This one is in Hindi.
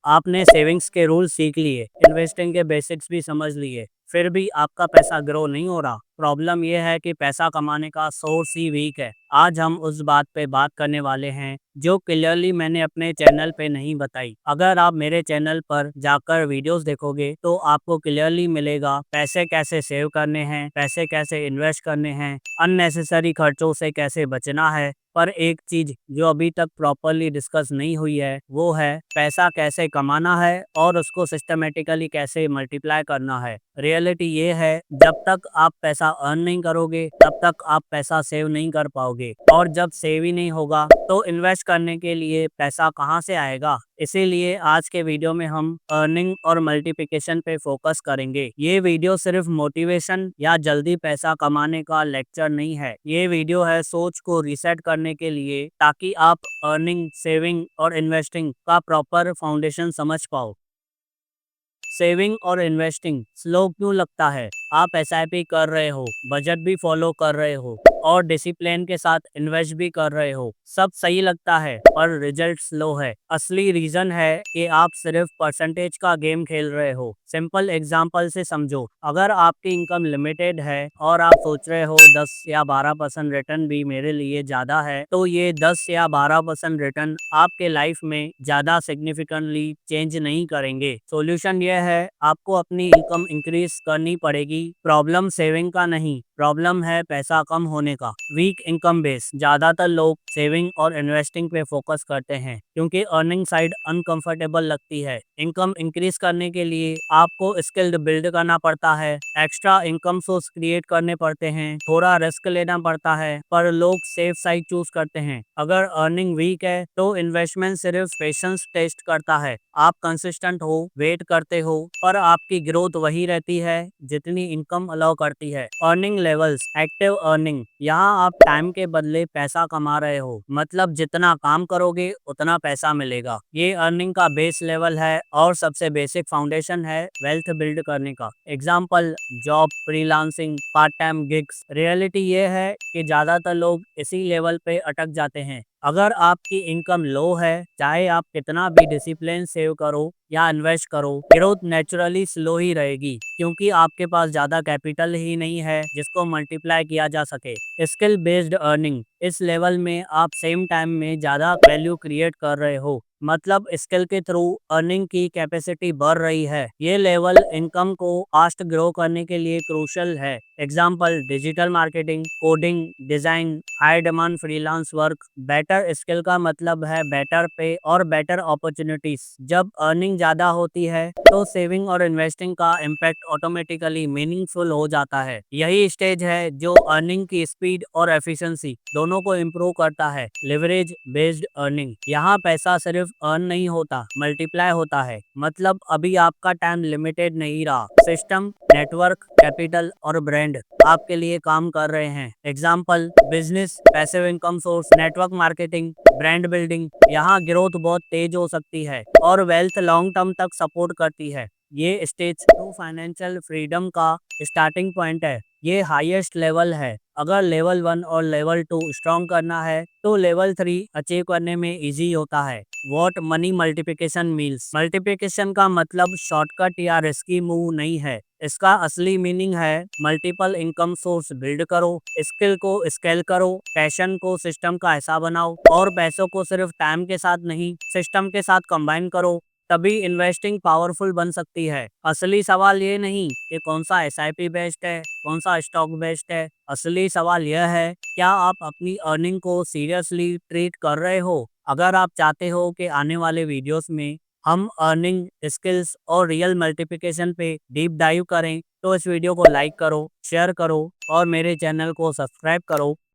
आपने सेविंग्स के रूल सीख लिए, इन्वेस्टिंग के बेसिक्स भी समझ लिए, फिर भी आपका पैसा ग्रो नहीं हो रहा। प्रॉब्लम यह है कि पैसा कमाने का सोर्स ही वीक है। आज हम उस बात पे बात करने वाले हैं जो क्लियरली मैंने अपने चैनल पे नहीं बताई। अगर आप मेरे चैनल पर जाकर वीडियोस देखोगे तो आपको क्लियरली मिलेगा पैसे कैसे सेव करने हैं, पैसे कैसे इन्वेस्ट करने हैं, अननेसेसरी खर्चों से कैसे बचना है। पर एक चीज जो अभी तक प्रॉपरली डिस्कस नहीं हुई है वो है पैसा कैसे कमाना है और उसको सिस्टमेटिकली कैसे मल्टीप्लाई करना है। रियलिटी ये है, जब तक आप पैसा अर्न नहीं करोगे तब तक आप पैसा सेव नहीं कर पाओगे, और जब सेव ही नहीं होगा तो इन्वेस्ट करने के लिए पैसा कहाँ से आएगा। इसीलिए आज के वीडियो में हम अर्निंग और मल्टीप्लिकेशन पे फोकस करेंगे। ये वीडियो सिर्फ मोटिवेशन या जल्दी पैसा कमाने का लेक्चर नहीं है, ये वीडियो है सोच को रीसेट करने के लिए, ताकि आप अर्निंग, सेविंग और इन्वेस्टिंग का प्रॉपर फाउंडेशन समझ पाओ। सेविंग और इन्वेस्टिंग स्लो क्यों लगता है? आप एसआईपी कर रहे हो, बजट भी फॉलो कर रहे हो और डिसिप्लिन के साथ इन्वेस्ट भी कर रहे हो, सब सही लगता है, पर रिजल्ट स्लो है। असली रीजन है कि आप सिर्फ परसेंटेज का गेम खेल रहे हो। सिंपल एग्जांपल से समझो, अगर आपकी इनकम लिमिटेड है और आप सोच रहे हो 10 या 12% रिटर्न भी मेरे लिए ज़्यादा है, तो ये 10 या 12% रिटर्न आपके लाइफ में ज़्यादा सिग्निफिकेंटली चेंज नहीं करेंगे। सॉल्यूशन यह है, आपको अपनी इनकम इंक्रीज करनी पड़ेगी। प्रॉब्लम सेविंग का नहीं, प्रॉब्लम है पैसा कम होने का। वीक इनकम बेस, ज़्यादातर लोग सेविंग और इन्वेस्टिंग पे फोकस करते हैं क्योंकि अर्निंग साइड अनकंफर्टेबल लगती है। इनकम इंक्रीज करने के लिए आपको स्किल्ड बिल्ड करना पड़ता है, एक्स्ट्रा इनकम सोर्स क्रिएट करने पड़ते हैं, थोड़ा रिस्क लेना पड़ता है, पर लोग सेफ साइड चूज करते हैं। अगर अर्निंग वीक है तो इन्वेस्टमेंट सिर्फ पेशेंस टेस्ट करता है। आप कंसिस्टेंट हो, वेट करते हो, पर आपकी ग्रोथ वही रहती है जितनी इनकम अलाउ करती है। अर्निंग लेवल्स, एक्टिव अर्निंग, यहाँ आप टाइम के बदले पैसा कमा रहे हो, मतलब जितना काम करोगे उतना पैसा मिलेगा। ये अर्निंग का बेस लेवल है और सबसे बेसिक फाउंडेशन है वेल्थ बिल्ड करने का। Example, job, freelancing, part time gigs. Reality ये है कि ज्यादातर लोग इसी लेवल पे अटक जाते हैं। अगर आपकी इनकम लो है, चाहे आप कितना भी डिसिप्लिन सेव करो या इन्वेस्ट करो, ग्रोथ नेचुरली स्लो ही रहेगी क्योंकि आपके पास ज्यादा कैपिटल ही नहीं है जिसको मल्टीप्लाई किया जा सके। स्किल बेस्ड अर्निंग, इस लेवल में आप सेम टाइम में ज्यादा वैल्यू क्रिएट कर रहे हो, मतलब स्किल के थ्रू अर्निंग की कैपेसिटी बढ़ रही है। ये लेवल इनकम को फास्ट ग्रो करने के लिए क्रूशल है। Example, digital marketing, coding, design, high demand freelance work. Better skill का मतलब है बेटर पे और बेटर अपॉर्चुनिटीज। जब अर्निंग ज्यादा होती है तो सेविंग और इन्वेस्टिंग का इम्पैक्ट ऑटोमेटिकली मीनिंगफुल हो जाता है। यही स्टेज है जो अर्निंग की स्पीड और एफिशिएंसी दोनों को इम्प्रूव करता है। लिवरेज बेस्ड अर्निंग, यहाँ पैसा सिर्फ अर्न नहीं होता, मल्टीप्लाई होता है। मतलब अभी आपका टाइम लिमिटेड नहीं रहा, सिस्टम, नेटवर्क, कैपिटल और ब्रांड आपके लिए काम कर रहे हैं। Example, business, passive income source, network marketing, brand building. यहाँ ग्रोथ बहुत तेज हो सकती है और वेल्थ लॉन्ग टर्म तक सपोर्ट करती है। ये स्टेज ट्रू फाइनेंशियल फ्रीडम का स्टार्टिंग पॉइंट है। ये हाईएस्ट लेवल है। अगर लेवल 1 और लेवल 2 स्ट्रॉन्ग करना है तो लेवल 3 अचीव करने में इजी होता है। What money multiplication means, multiplication का मतलब शॉर्टकट या रिस्की मूव नहीं है। इसका असली मीनिंग है मल्टीपल इनकम सोर्स बिल्ड करो, स्किल को स्केल करो, पैशन को सिस्टम का हिस्सा बनाओ और पैसों को सिर्फ टाइम के साथ नहीं, सिस्टम के साथ कंबाइन करो। तभी इन्वेस्टिंग पावरफुल बन सकती है। असली सवाल ये नहीं कि कौन सा एसआईपी बेस्ट है, कौन सा स्टॉक बेस्ट है। असली सवाल यह है, क्या आप अपनी अर्निंग को सीरियसली ट्रीट कर रहे हो। अगर आप चाहते हो कि आने वाले वीडियोस में हम अर्निंग, स्किल्स और रियल मल्टीप्लिकेशन पे डीप डाइव करें, तो इस वीडियो को लाइक करो, शेयर करो और मेरे चैनल को सब्सक्राइब करो।